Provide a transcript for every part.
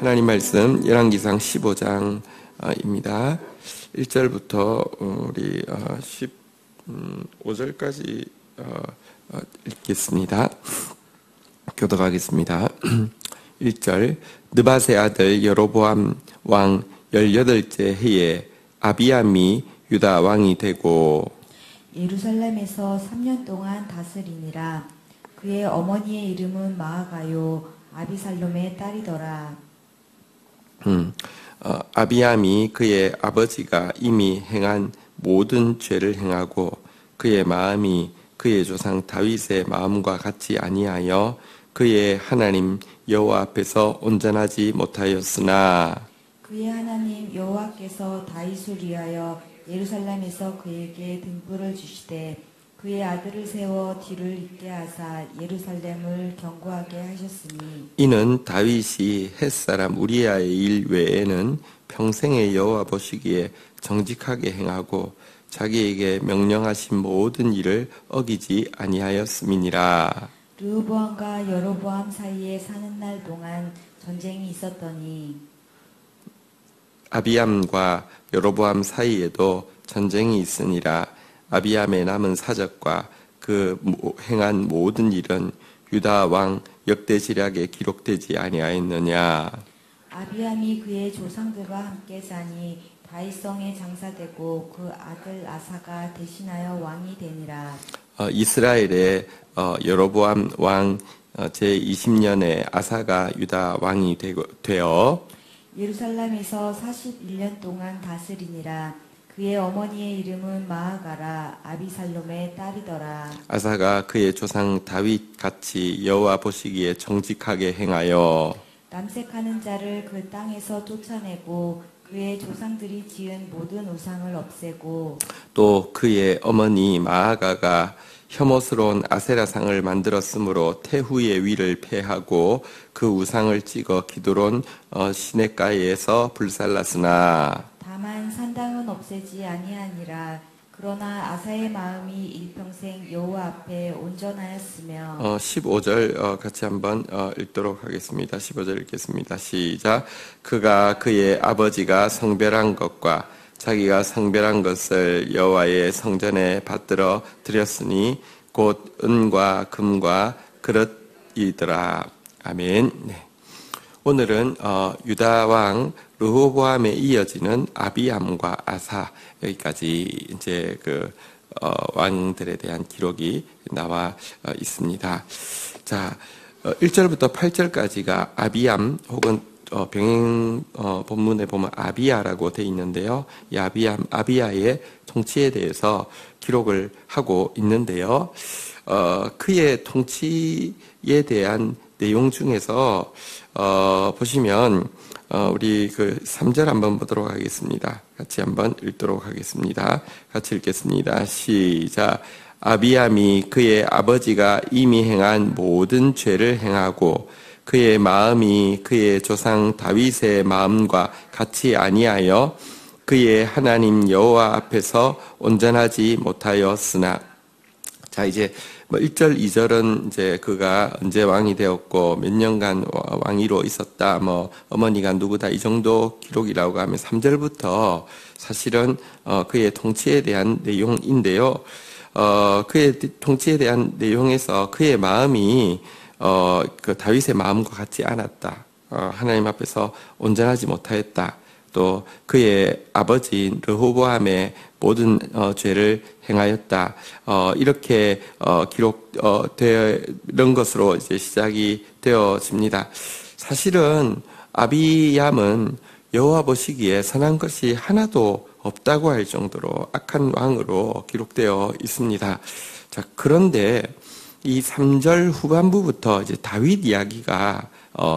하나님 말씀 열왕기상 15장입니다. 1절부터 우리 15절까지 읽겠습니다. 교독하겠습니다. 1절 느밧의 아들 여로보암 왕 18째 해에 아비암이 유다 왕이 되고 예루살렘에서 3년 동안 다스리니라. 그의 어머니의 이름은 마아가요 아비살롬의 딸이더라. 아비암이 그의 아버지가 이미 행한 모든 죄를 행하고 그의 마음이 그의 조상 다윗의 마음과 같이 아니하여 그의 하나님 여호와 앞에서 온전하지 못하였으나 그의 하나님 여호와께서 다윗을 위하여 예루살렘에서 그에게 등불을 주시되 그의 아들을 세워 뒤를 잇게 하사 예루살렘을 견고하게 하셨으니 이는 다윗이 햇사람 우리아의 일 외에는 평생에 여호와 보시기에 정직하게 행하고 자기에게 명령하신 모든 일을 어기지 아니하였음이니라. 르호보암과 여로보암 사이에 사는 날 동안 전쟁이 있었더니 아비암과 여로보암 사이에도 전쟁이 있으니라. 아비암의 남은 사적과 그 행한 모든 일은 유다 왕 역대지략에 기록되지 아니하였느냐. 아비암이 그의 조상들과 함께 사니 다윗성에 장사되고 그 아들 아사가 대신하여 왕이 되니라. 이스라엘의 여로보암 왕 제20년에 아사가 유다 왕이 되어 예루살렘에서 41년 동안 다스리니라. 그의 어머니의 이름은 마아가라 아비살롬의 딸이더라. 아사가 그의 조상 다윗 같이 여호와 보시기에 정직하게 행하여 남색하는 자를 그 땅에서 쫓아내고 그의 조상들이 지은 모든 우상을 없애고 또 그의 어머니 마아가가 혐오스러운 아세라상을 만들었으므로 태후의 위를 폐하고 그 우상을 찍어 기드론 시냇가에서 불살랐으나 다만 산당은 없애지 아니하니라. 그러나 아사의 마음이 일평생 여호와 앞에 온전하였으며 15절 같이 한번 읽도록 하겠습니다. 15절 읽겠습니다. 시작. 그가 그의 아버지가 성별한 것과 자기가 성별한 것을 여호와의 성전에 받들어 드렸으니 곧 은과 금과 그릇이더라. 아멘. 네. 오늘은 유다 왕 르호보암에 이어지는 아비암과 아사 여기까지 이제 왕들에 대한 기록이 나와 있습니다. 자, 1절부터 8절까지가 아비암 혹은 병행 본문에 보면 아비야라고 되어 있는데요. 이 아비야의 통치에 대해서 기록을 하고 있는데요. 그의 통치에 대한 내용 중에서 보시면 우리 3절 한번 보도록 하겠습니다. 같이 한번 읽도록 하겠습니다. 같이 읽겠습니다. 시작. 아비암이 그의 아버지가 이미 행한 모든 죄를 행하고 그의 마음이 그의 조상 다윗의 마음과 같이 아니하여 그의 하나님 여호와 앞에서 온전하지 못하였으나. 자, 이제 1절, 2절은 이제 그가 언제 왕이 되었고 몇 년간 왕위로 있었다, 어머니가 누구다 이 정도 기록이라고 하면 3절부터 사실은 그의 통치에 대한 내용인데요. 그의 통치에 대한 내용에서 그의 마음이 그 다윗의 마음과 같지 않았다. 하나님 앞에서 온전하지 못하였다. 또 그의 아버지인 르호보암의 모든 죄를 행하였다. 이렇게 기록되는 것으로 이제 시작이 되어집니다. 사실은 아비암은 여호와 보시기에 선한 것이 하나도 없다고 할 정도로 악한 왕으로 기록되어 있습니다. 자, 그런데 이 3절 후반부부터 이제 다윗 이야기가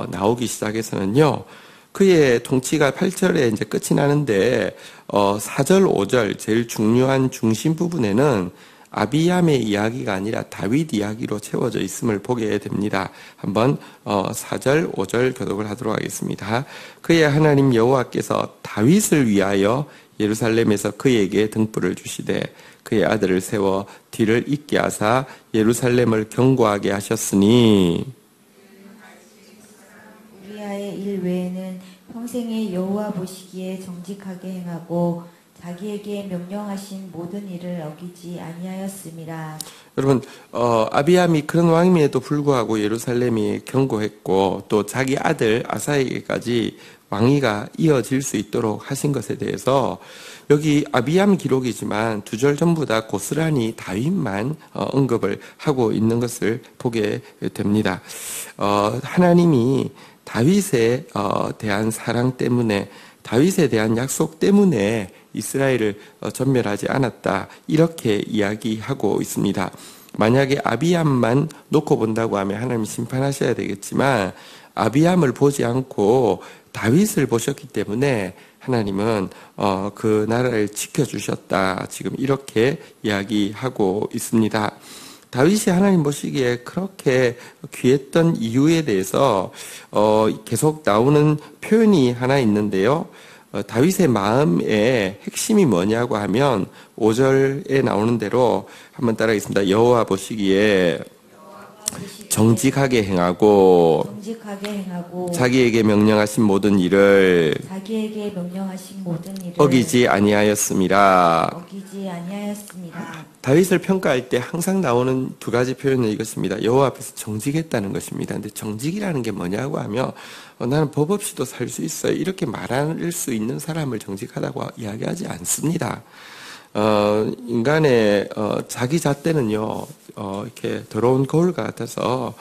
나오기 시작해서는요. 그의 통치가 8절에 이제 끝이 나는데 4절, 5절 제일 중요한 중심 부분에는 아비암의 이야기가 아니라 다윗 이야기로 채워져 있음을 보게 됩니다. 한번 4절, 5절 교독을 하도록 하겠습니다. 그의 하나님 여호와께서 다윗을 위하여 예루살렘에서 그에게 등불을 주시되 그의 아들을 세워 뒤를 잇게 하사 예루살렘을 견고하게 하셨으니 메시아의 일 외에는 평생에 여호와 보시기에 정직하게 행하고 자기에게 명령하신 모든 일을 어기지 아니하였음이라. 여러분, 아비암이 그런 왕임에도 불구하고 예루살렘이 견고했고 또 자기 아들 아사에게까지 왕위가 이어질 수 있도록 하신 것에 대해서 여기 아비암 기록이지만 두 절 전부 다 고스란히 다윗만 언급을 하고 있는 것을 보게 됩니다. 하나님이 다윗에 대한 사랑 때문에, 다윗에 대한 약속 때문에 이스라엘을 전멸하지 않았다, 이렇게 이야기하고 있습니다. 만약에 아비암만 놓고 본다고 하면 하나님 심판하셔야 되겠지만 아비암을 보지 않고 다윗을 보셨기 때문에 하나님은 그 나라를 지켜주셨다, 지금 이렇게 이야기하고 있습니다. 다윗이 하나님 보시기에 그렇게 귀했던 이유에 대해서 계속 나오는 표현이 하나 있는데요. 다윗의 마음의 핵심이 뭐냐고 하면 5절에 나오는 대로 한번 따라하겠습니다. 여호와 보시기에 정직하게 행하고 자기에게 명령하신 모든 일을 어기지 아니하였음이라. 다윗을 평가할 때 항상 나오는 두 가지 표현은 이것입니다. 여호와 앞에서 정직했다는 것입니다. 근데 정직이라는 게 뭐냐고 하면 나는 법 없이도 살 수 있어요, 이렇게 말할 수 있는 사람을 정직하다고 이야기하지 않습니다. 인간의 자기 잣대는요, 이렇게 더러운 거울 같아서,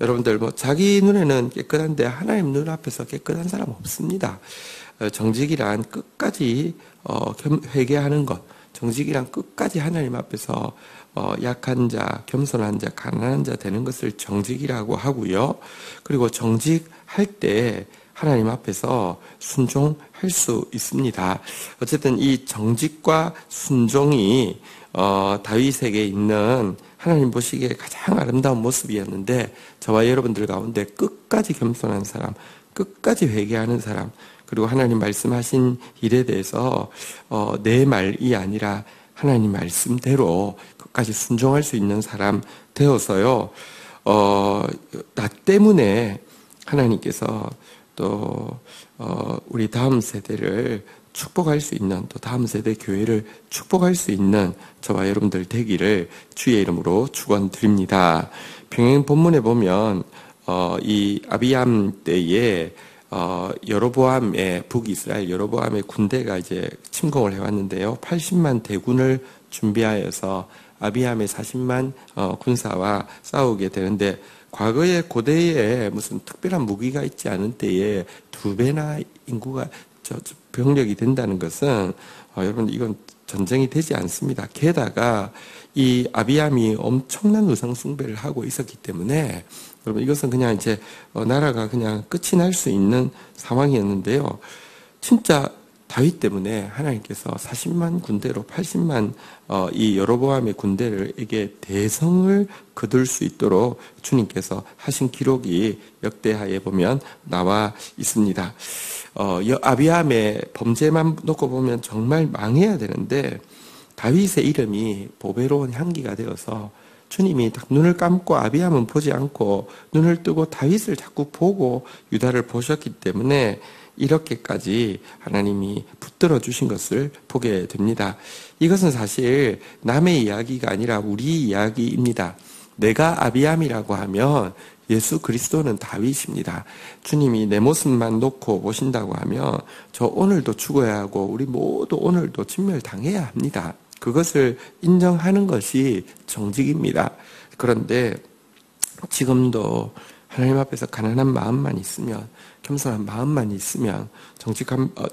여러분들 뭐 자기 눈에는 깨끗한데 하나님 눈 앞에서 깨끗한 사람 없습니다. 정직이란 끝까지 회개하는 것, 정직이란 끝까지 하나님 앞에서 약한 자, 겸손한 자, 가난한 자 되는 것을 정직이라고 하고요. 그리고 정직할 때 하나님 앞에서 순종할 수 있습니다. 어쨌든 이 정직과 순종이 다윗에게 있는 하나님 보시기에 가장 아름다운 모습이었는데, 저와 여러분들 가운데 끝까지 겸손한 사람, 끝까지 회개하는 사람, 그리고 하나님 말씀하신 일에 대해서 내 말이 아니라 하나님 말씀대로 끝까지 순종할 수 있는 사람 되어서요, 나 때문에 하나님께서 또 우리 다음 세대를 축복할 수 있는, 또 다음 세대 교회를 축복할 수 있는 저와 여러분들 되기를 주의 이름으로 축원드립니다. 평행 본문에 보면 이 아비암 때에 여로보암의 북이스라엘 여로보암의 군대가 이제 침공을 해왔는데요. 80만 대군을 준비하여서 아비암의 40만 군사와 싸우게 되는데, 과거에 고대에 무슨 특별한 무기가 있지 않은 때에 2배나 인구가 병력이 된다는 것은 여러분, 이건 전쟁이 되지 않습니다. 게다가 이 아비암이 엄청난 우상 숭배를 하고 있었기 때문에 여러분, 이것은 그냥 이제 나라가 그냥 끝이 날 수 있는 상황이었는데요. 진짜 다윗 때문에 하나님께서 40만 군대로 80만 이 여로보암의 군대에게 대성을 거둘 수 있도록 주님께서 하신 기록이 역대하에 보면 나와 있습니다. 아비암의 범죄만 놓고 보면 정말 망해야 되는데, 다윗의 이름이 보배로운 향기가 되어서 주님이 딱 눈을 감고 아비암은 보지 않고 눈을 뜨고 다윗을 자꾸 보고 유다를 보셨기 때문에 이렇게까지 하나님이 붙들어 주신 것을 보게 됩니다. 이것은 사실 남의 이야기가 아니라 우리 이야기입니다. 내가 아비암이라고 하면 예수 그리스도는 다윗입니다. 주님이 내 모습만 놓고 보신다고 하면 저 오늘도 죽어야 하고 우리 모두 오늘도 진멸당해야 합니다. 그것을 인정하는 것이 정직입니다. 그런데 지금도 하나님 앞에서 가난한 마음만 있으면, 겸손한 마음만 있으면,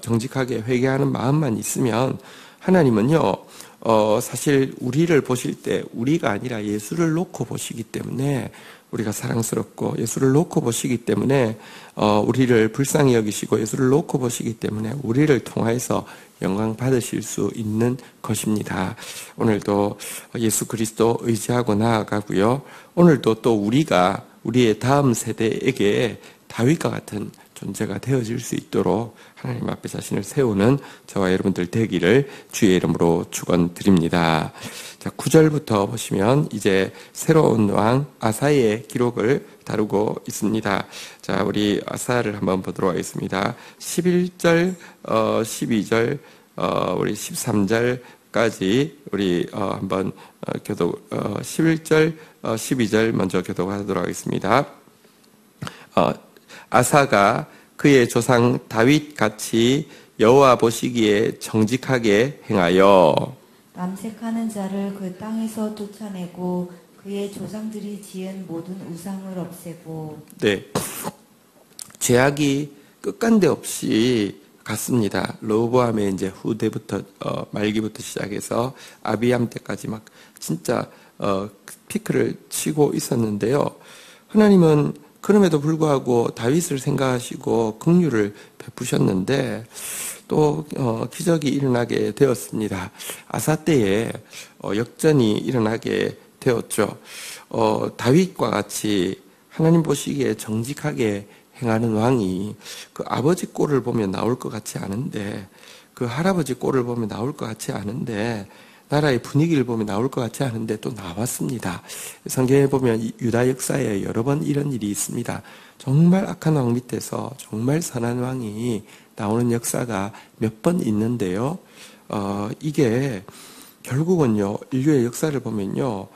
정직하게 회개하는 마음만 있으면 하나님은요, 사실 우리를 보실 때 우리가 아니라 예수를 놓고 보시기 때문에, 우리가 사랑스럽고 예수를 놓고 보시기 때문에 우리를 불쌍히 여기시고 예수를 놓고 보시기 때문에 우리를 통하여서 영광 받으실 수 있는 것입니다. 오늘도 예수 그리스도 의지하고 나아가고요. 오늘도 또 우리가 우리의 다음 세대에게 다윗과 같은 존재가 되어질 수 있도록 하나님 앞에 자신을 세우는 저와 여러분들 되기를 주의 이름으로 축원드립니다. 자, 9절부터 보시면 이제 새로운 왕 아사의 기록을 다루고 있습니다. 자, 우리 아사를 한번 보도록 하겠습니다. 11절, 12절, 우리 13절까지 우리 한번 교독 11절, 12절 먼저 교독하도록 하겠습니다. 아사가 그의 조상 다윗 같이 여호와 보시기에 정직하게 행하여 남색하는 자를 그 땅에서 쫓아내고 그의 조상들이 지은 모든 우상을 없애고 네, 죄악이 끝간데 없이 갔습니다. 르호보암의 이제 후대부터 말기부터 시작해서 아비암 때까지 막 진짜 피크를 치고 있었는데요. 하나님은 그럼에도 불구하고 다윗을 생각하시고 긍휼을 베푸셨는데 또 기적이 일어나게 되었습니다. 아사 때에 역전이 일어나게 되었죠. 다윗과 같이 하나님 보시기에 정직하게 행하는 왕이 그 아버지 꼴을 보면 나올 것 같지 않은데, 그 할아버지 꼴을 보면 나올 것 같지 않은데, 나라의 분위기를 보면 나올 것 같지 않은데 또 나왔습니다. 성경에 보면 유다 역사에 여러 번 이런 일이 있습니다. 정말 악한 왕 밑에서 정말 선한 왕이 나오는 역사가 몇 번 있는데요. 이게 결국은요, 인류의 역사를 보면요,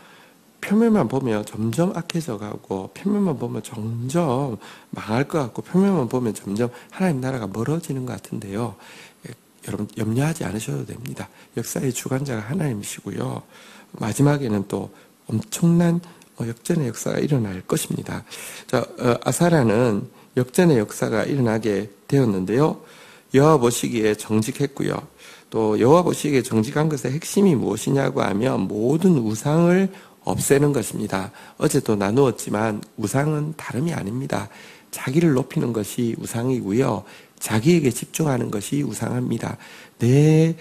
표면만 보면 점점 악해져 가고, 표면만 보면 점점 망할 것 같고, 표면만 보면 점점 하나님 나라가 멀어지는 것 같은데요. 여러분 염려하지 않으셔도 됩니다. 역사의 주관자가 하나님이시고요. 마지막에는 또 엄청난 역전의 역사가 일어날 것입니다. 자, 아사라는 역전의 역사가 일어나게 되었는데요. 여호와 보시기에 정직했고요. 또 여호와 보시기에 정직한 것의 핵심이 무엇이냐고 하면 모든 우상을 없애는 것입니다. 어제도 나누었지만 우상은 다름이 아닙니다. 자기를 높이는 것이 우상이고요. 자기에게 집중하는 것이 우상합니다. 내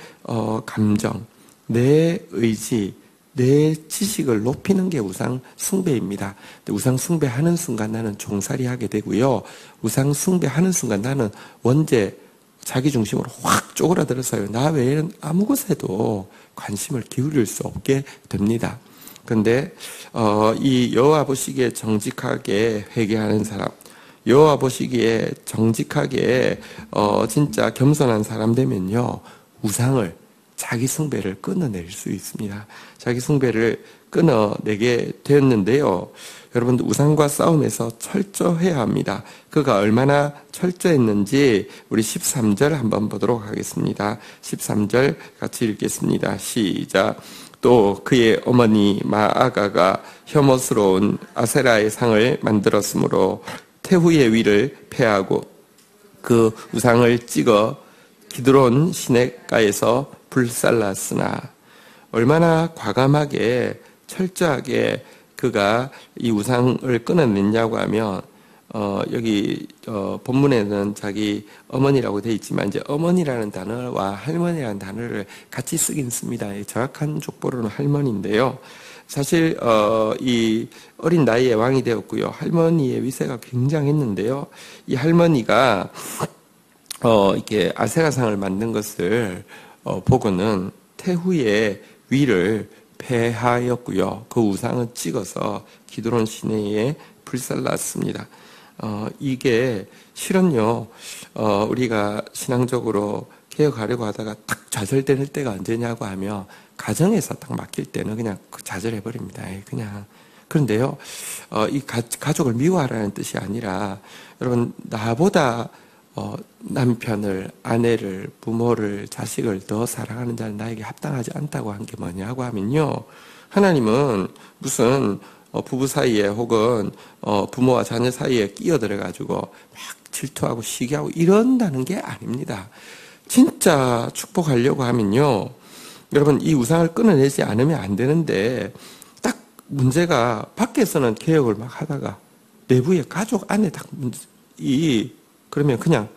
감정, 내 의지, 내 지식을 높이는 게 우상 숭배입니다. 우상 숭배하는 순간 나는 종살이하게 되고요. 우상 숭배하는 순간 나는 원죄, 자기 중심으로 확 쪼그라들어서요. 나 외에는 아무 것에도 관심을 기울일 수 없게 됩니다. 그런데 이 여호와 보시기에 정직하게 회개하는 사람, 여호와 보시기에 정직하게 진짜 겸손한 사람 되면요, 우상을, 자기 숭배를 끊어낼 수 있습니다. 자기 숭배를 끊어내게 되었는데요. 여러분들 우상과 싸움에서 철저해야 합니다. 그가 얼마나 철저했는지 우리 13절 한번 보도록 하겠습니다. 13절 같이 읽겠습니다. 시작. 또 그의 어머니 마아가가 혐오스러운 아세라의 상을 만들었으므로 태후의 위를 폐하고 그 우상을 찍어 기드론 시냇가에서 불살랐으나, 얼마나 과감하게 철저하게 그가 이 우상을 끊어냈냐고 하면 여기 본문에는 자기 어머니라고 되어 있지만 이제 어머니라는 단어와 할머니라는 단어를 같이 쓰긴 씁니다. 정확한 족보로는 할머니인데요. 사실 이 어린 나이에 왕이 되었고요. 할머니의 위세가 굉장했는데요. 이 할머니가 이렇게 아세라상을 만든 것을 보고는 태후의 위를 폐하였고요. 그 우상을 찍어서 기드론 시내에 불살랐습니다. 이게 실은요, 우리가 신앙적으로 개혁하려고 하다가 딱 좌절되는 때가 언제냐고 하면 가정에서 딱 맡길 때는 그냥 좌절해버립니다. 그냥. 그런데요, 이 가족을 미워하라는 뜻이 아니라, 여러분, 나보다 남편을, 아내를, 부모를, 자식을 더 사랑하는 자는 나에게 합당하지 않다고 한 게 뭐냐고 하면요, 하나님은 무슨 부부 사이에 혹은 부모와 자녀 사이에 끼어들어가지고 막 질투하고 시기하고 이런다는 게 아닙니다. 진짜 축복하려고 하면요, 여러분, 이 우상을 끊어내지 않으면 안 되는데, 딱 문제가 밖에서는 개혁을 막 하다가 내부의 가족 안에 딱 그러면 그냥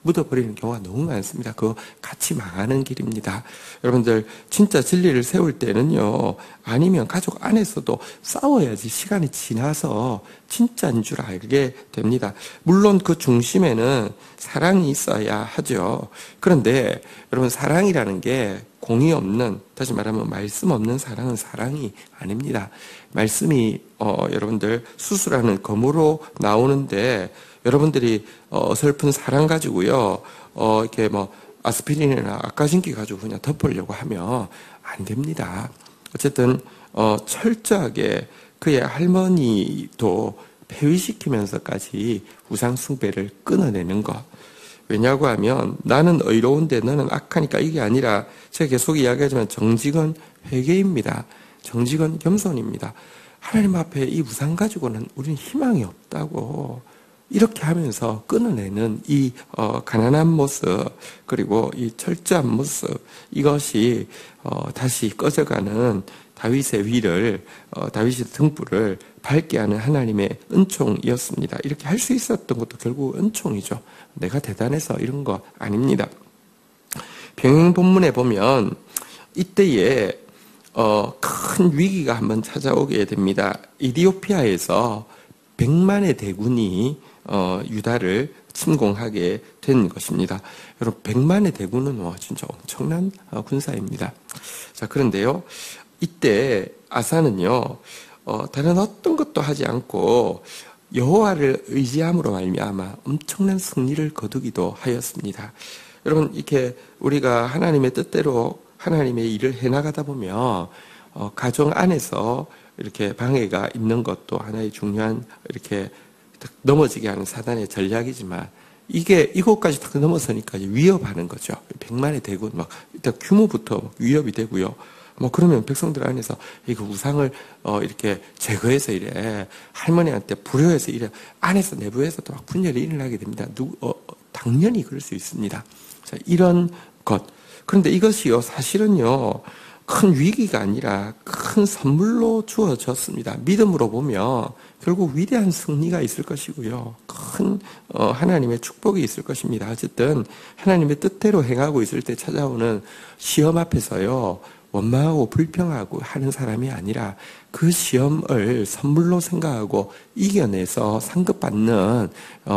묻어버리는 경우가 너무 많습니다. 그거 같이 망하는 길입니다. 여러분들 진짜 진리를 세울 때는요, 아니면 가족 안에서도 싸워야지 시간이 지나서 진짜인 줄 알게 됩니다. 물론 그 중심에는 사랑이 있어야 하죠. 그런데 여러분, 사랑이라는 게 공의 없는, 다시 말하면 말씀 없는 사랑은 사랑이 아닙니다. 말씀이 여러분들 수술하는 검으로 나오는데, 여러분들이 어설픈 사랑 가지고요, 이렇게 뭐 아스피린이나 악가진기 가지고 그냥 덮으려고 하면 안 됩니다. 어쨌든 철저하게 그의 할머니도 폐위시키면서까지 우상 숭배를 끊어내는 것. 왜냐고 하면 나는 의로운데 너는 악하니까, 이게 아니라 제가 계속 이야기하지만 정직은 회개입니다. 정직은 겸손입니다. 하나님 앞에 이 우상 가지고는 우리는 희망이 없다고, 이렇게 하면서 끊어내는 이 가난한 모습, 그리고 이 철저한 모습, 이것이 다시 꺼져가는 다윗의 위를, 다윗의 등불을 밝게 하는 하나님의 은총이었습니다. 이렇게 할 수 있었던 것도 결국 은총이죠. 내가 대단해서 이런 거 아닙니다. 병행 본문에 보면 이때에 큰 위기가 한번 찾아오게 됩니다. 이디오피아에서 100만의 대군이 유다를 침공하게 된 것입니다. 여러분, 100만의 대군은 진짜 엄청난 군사입니다. 자, 그런데요, 이때 아사는요, 다른 어떤 것도 하지 않고 여호와를 의지함으로 말미암아 엄청난 승리를 거두기도 하였습니다. 여러분, 이렇게 우리가 하나님의 뜻대로 하나님의 일을 해나가다 보면 가정 안에서 이렇게 방해가 있는 것도 하나의 중요한, 이렇게 넘어지게 하는 사단의 전략이지만, 이게 이곳까지 딱 넘어서니까 위협하는 거죠. 100만의 대군, 막 일단 규모부터 위협이 되고요. 뭐 그러면 백성들 안에서 이거 우상을 이렇게 제거해서 이래, 할머니한테 불효해서 이래, 안에서 내부에서도 막 분열이 일어나게 됩니다. 당연히 그럴 수 있습니다. 자, 이런 것. 그런데 이것이요, 사실은요, 큰 위기가 아니라 큰 선물로 주어졌습니다. 믿음으로 보면 결국 위대한 승리가 있을 것이고요, 큰 하나님의 축복이 있을 것입니다. 어쨌든 하나님의 뜻대로 행하고 있을 때 찾아오는 시험 앞에서요, 원망하고 불평하고 하는 사람이 아니라 그 시험을 선물로 생각하고 이겨내서 상급받는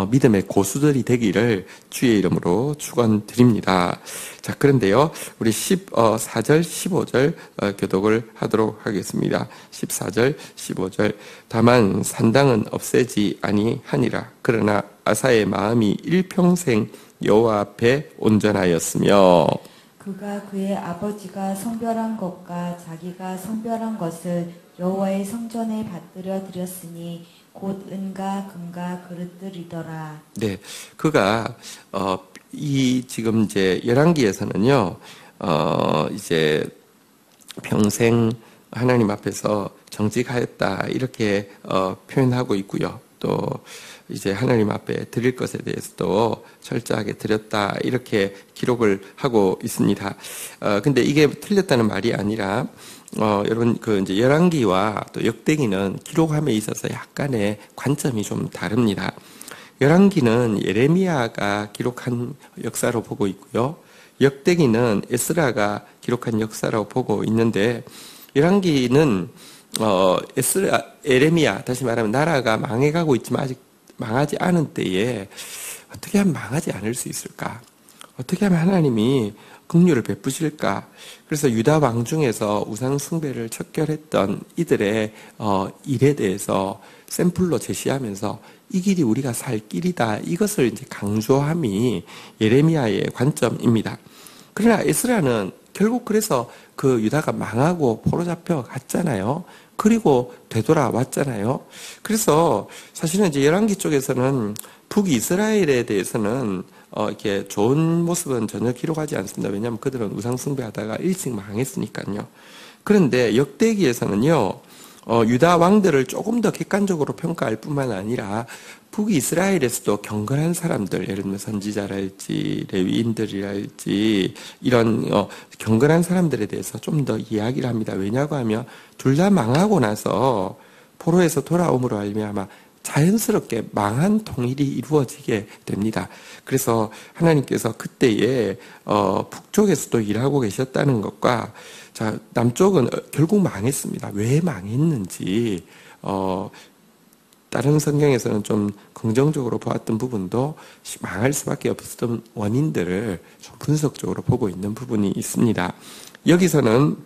믿음의 고수들이 되기를 주의 이름으로 축원드립니다. 자, 그런데요, 우리 14절, 15절 교독을 하도록 하겠습니다. 14절, 15절. 다만 산당은 없애지 아니하니라. 그러나 아사의 마음이 일평생 여호와 앞에 온전하였으며, 그가 그의 아버지가 성별한 것과 자기가 성별한 것을 여호와의 성전에 받들여 드렸으니 곧 은과 금과 그릇들이더라. 네, 그가 이 지금 이제 열왕기에서는요, 이제 평생 하나님 앞에서 정직하였다 이렇게 표현하고 있고요. 또 이제 하나님 앞에 드릴 것에 대해서도 철저하게 드렸다 이렇게 기록을 하고 있습니다. 근데 이게 틀렸다는 말이 아니라 여러분, 그 이제 열왕기와 또 역대기는 기록함에 있어서 약간의 관점이 좀 다릅니다. 열왕기는 예레미야가 기록한 역사로 보고 있고요, 역대기는 에스라가 기록한 역사로 보고 있는데, 열왕기는 예레미야, 다시 말하면 나라가 망해가고 있지만 아직 망하지 않은 때에 어떻게 하면 망하지 않을 수 있을까? 어떻게 하면 하나님이 긍휼을 베푸실까? 그래서 유다 왕 중에서 우상 숭배를 척결했던 이들의 일에 대해서 샘플로 제시하면서 이 길이 우리가 살 길이다, 이것을 이제 강조함이 예레미야의 관점입니다. 그러나 에스라는 결국 그래서 그 유다가 망하고 포로 잡혀 갔잖아요. 그리고 되돌아왔잖아요. 그래서 사실은 이제 열왕기 쪽에서는 북이스라엘에 대해서는 이렇게 좋은 모습은 전혀 기록하지 않습니다. 왜냐하면 그들은 우상 숭배하다가 일찍 망했으니까요. 그런데 역대기에서는요, 유다 왕들을 조금 더 객관적으로 평가할 뿐만 아니라 북이스라엘에서도 경건한 사람들, 예를 들면 선지자랄지 레위인들이랄지 이런 경건한 사람들에 대해서 좀 더 이야기를 합니다. 왜냐고 하면 둘 다 망하고 나서 포로에서 돌아옴으로 말미암아 자연스럽게 망한 통일이 이루어지게 됩니다. 그래서 하나님께서 그때에 북쪽에서도 일하고 계셨다는 것과 자 남쪽은 결국 망했습니다. 왜 망했는지 다른 성경에서는 좀 긍정적으로 보았던 부분도 망할 수밖에 없었던 원인들을 좀 분석적으로 보고 있는 부분이 있습니다. 여기서는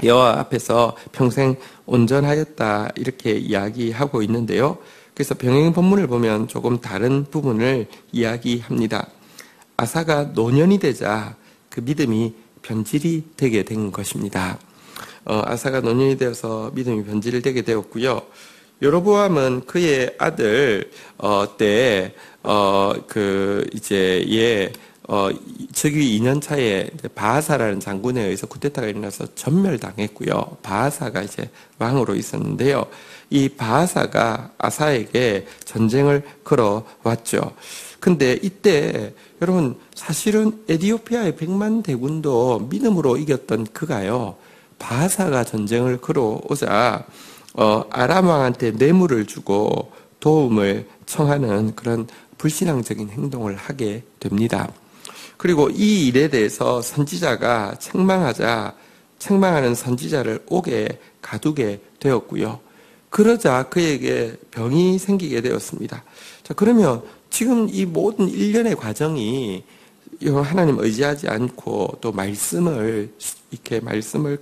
여호와 앞에서 평생 온전하였다 이렇게 이야기하고 있는데요. 그래서 병행 본문을 보면 조금 다른 부분을 이야기합니다. 아사가 노년이 되자 그 믿음이 변질이 되게 된 것입니다. 아사가 노년이 되어서 믿음이 변질되게 되었고요. 여로보암은 그의 아들 때 즉위 2년 차에 바하사라는 장군에 의해서 쿠데타가 일어나서 전멸당했고요. 바하사가 이제 왕으로 있었는데요. 이 바하사가 아사에게 전쟁을 걸어왔죠. 근데 이때 여러분 사실은 에티오피아의 100만 대군도 믿음으로 이겼던 그가요. 바하사가 전쟁을 걸어오자 아람 왕한테 뇌물을 주고 도움을 청하는 그런 불신앙적인 행동을 하게 됩니다. 그리고 이 일에 대해서 선지자가 책망하는 선지자를 옥에 가두게 되었고요. 그러자 그에게 병이 생기게 되었습니다. 자, 그러면 지금 이 모든 일련의 과정이 하나님 의지하지 않고 또 말씀을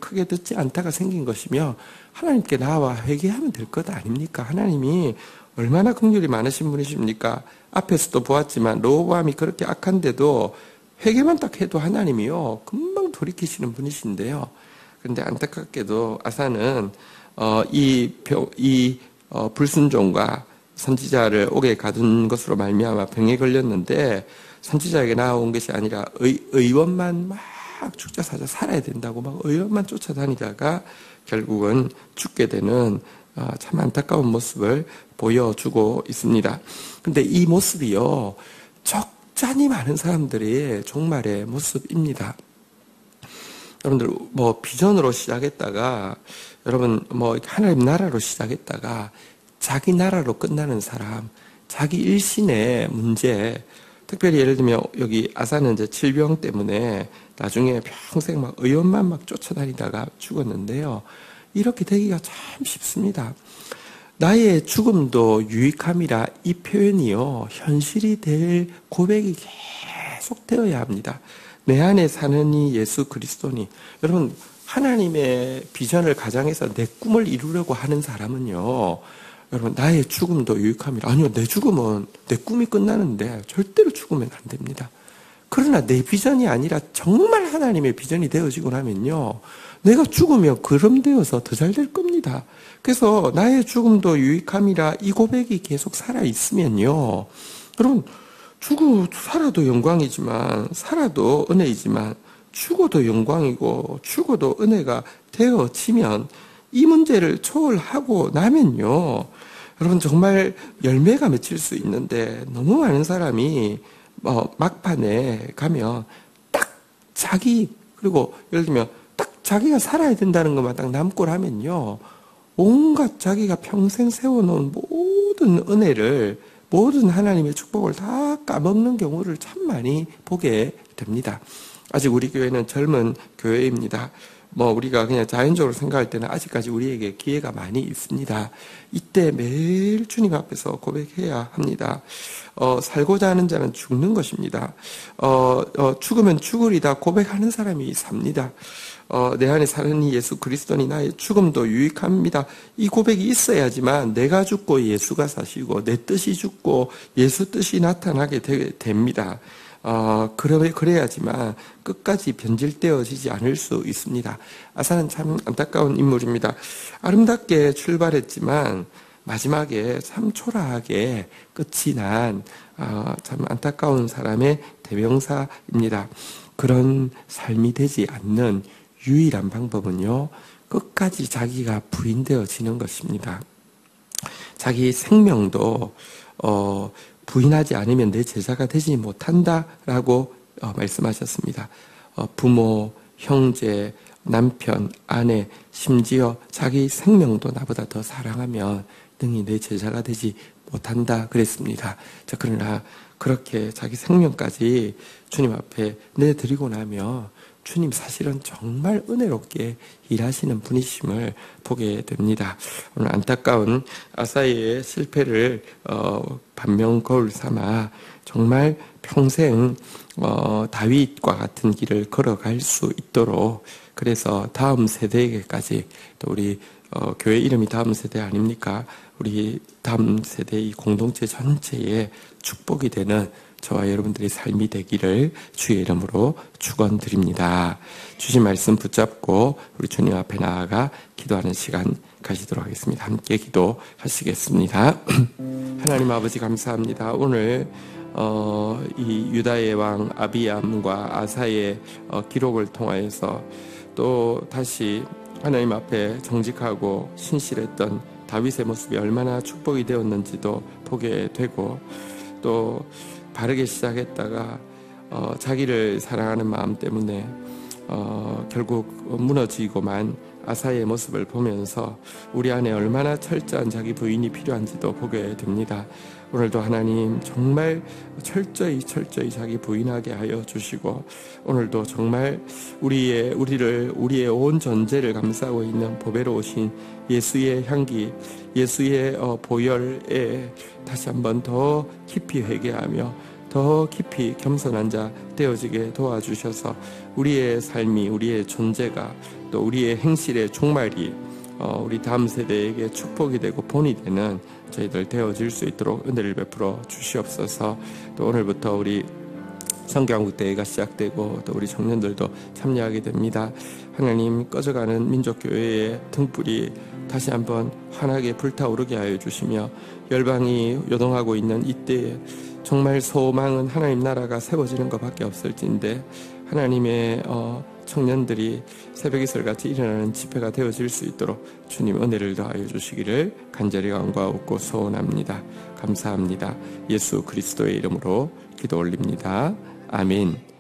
크게 듣지 않다가 생긴 것이며 하나님께 나와 회개하면 될 것 아닙니까? 하나님이 얼마나 긍휼이 많으신 분이십니까? 앞에서도 보았지만 르호보암이 그렇게 악한데도 회개만 딱 해도 하나님이요 금방 돌이키시는 분이신데요. 그런데 안타깝게도 아사는 불순종과 선지자를 옥에 가둔 것으로 말미암아 병에 걸렸는데 선지자에게 나아온 것이 아니라 의원만 막 죽자사자 살아야 된다고 막 의원만 쫓아다니다가 결국은 죽게 되는 참 안타까운 모습을 보여주고 있습니다. 근데 이 모습이요 적잖이 많은 사람들의 종말의 모습입니다. 여러분들 비전으로 시작했다가 여러분 하나님 나라로 시작했다가 자기 나라로 끝나는 사람, 자기 일신의 문제, 특별히 예를 들면 여기 아사는 이제 질병 때문에 나중에 평생 막 의원만 막 쫓아다니다가 죽었는데요. 이렇게 되기가 참 쉽습니다. 나의 죽음도 유익함이라 이 표현이요 현실이 될 고백이 계속 되어야 합니다. 내 안에 사는 이 예수 그리스도니 여러분 하나님의 비전을 가장해서 내 꿈을 이루려고 하는 사람은요 여러분 나의 죽음도 유익함이라 아니요 내 죽음은 내 꿈이 끝나는데 절대로 죽으면 안 됩니다. 그러나 내 비전이 아니라 정말 하나님의 비전이 되어지고 나면요 내가 죽으면 그럼되어서 더 잘 될 겁니다. 그래서 나의 죽음도 유익함이라 이 고백이 계속 살아있으면요 여러분 살아도 영광이지만 살아도 은혜이지만 죽어도 영광이고 죽어도 은혜가 되어지면 이 문제를 초월하고 나면요 여러분 정말 열매가 맺힐 수 있는데 너무 많은 사람이 막판에 가면 딱 그리고 예를 들면 딱 자기가 살아야 된다는 것만 딱 남고 하면요 온갖 자기가 평생 세워놓은 모든 은혜를 모든 하나님의 축복을 다 까먹는 경우를 참 많이 보게 됩니다. 아직 우리 교회는 젊은 교회입니다. 우리가 그냥 자연적으로 생각할 때는 아직까지 우리에게 기회가 많이 있습니다. 이때 매일 주님 앞에서 고백해야 합니다. 살고자 하는 자는 죽는 것입니다. 죽으면 죽으리다 고백하는 사람이 삽니다. 내 안에 사는 이 예수 그리스도니 나의 죽음도 유익합니다. 이 고백이 있어야지만 내가 죽고 예수가 사시고 내 뜻이 죽고 예수 뜻이 나타나게 됩니다. 그래야지만 끝까지 변질되어지지 않을 수 있습니다. 아사는 참 안타까운 인물입니다. 아름답게 출발했지만 마지막에 참 초라하게 끝이 난 참 안타까운 사람의 대명사입니다. 그런 삶이 되지 않는 유일한 방법은요, 끝까지 자기가 부인되어지는 것입니다. 자기 생명도 부인하지 않으면 내 제자가 되지 못한다라고 말씀하셨습니다. 부모, 형제, 남편, 아내, 심지어 자기 생명도 나보다 더 사랑하면 능히 내 제자가 되지 못한다 그랬습니다. 자, 그러나 그렇게 자기 생명까지 주님 앞에 내드리고 나면 주님 사실은 정말 은혜롭게 일하시는 분이심을 보게 됩니다. 오늘 안타까운 아사이의 실패를 반면 거울 삼아 정말 평생 다윗과 같은 길을 걸어갈 수 있도록, 그래서 다음 세대에게까지, 또 우리 교회 이름이 다음 세대 아닙니까? 우리 다음 세대 이 공동체 전체에 축복이 되는 저와 여러분들의 삶이 되기를 주의 이름으로 축원드립니다. 주신 말씀 붙잡고 우리 주님 앞에 나아가 기도하는 시간 가지도록 하겠습니다. 함께 기도하시겠습니다. 하나님 아버지 감사합니다. 오늘 이 유다의 왕 아비암과 아사의 기록을 통하여서 또 다시 하나님 앞에 정직하고 신실했던 다윗의 모습이 얼마나 축복이 되었는지도 보게 되고, 또 바르게 시작했다가 자기를 사랑하는 마음 때문에 결국 무너지고만 아사의 모습을 보면서 우리 안에 얼마나 철저한 자기 부인이 필요한지도 보게 됩니다. 오늘도 하나님 정말 철저히 자기 부인하게 하여 주시고, 오늘도 정말 우리의 온 전제를 감싸고 있는 보배로우신 예수의 향기, 예수의 보혈에 다시 한번 더 깊이 회개하며 더 깊이 겸손한 자 되어지게 도와주셔서 우리의 삶이, 우리의 존재가, 또 우리의 행실의 종말이 우리 다음 세대에게 축복이 되고 본이 되는 저희들 되어질 수 있도록 은혜를 베풀어 주시옵소서. 또 오늘부터 우리 성경국대회가 시작되고 또 우리 청년들도 참여하게 됩니다. 하나님, 꺼져가는 민족교회의 등불이 다시 한번 환하게 불타오르게 하여 주시며, 열방이 요동하고 있는 이때에 정말 소망은 하나님 나라가 세워지는 것밖에 없을진데, 하나님의 청년들이 새벽이슬같이 일어나는 집회가 되어질 수 있도록 주님 은혜를 더하여 주시기를 간절히 간구하옵고 소원합니다. 감사합니다. 예수 그리스도의 이름으로 기도 올립니다. 아멘.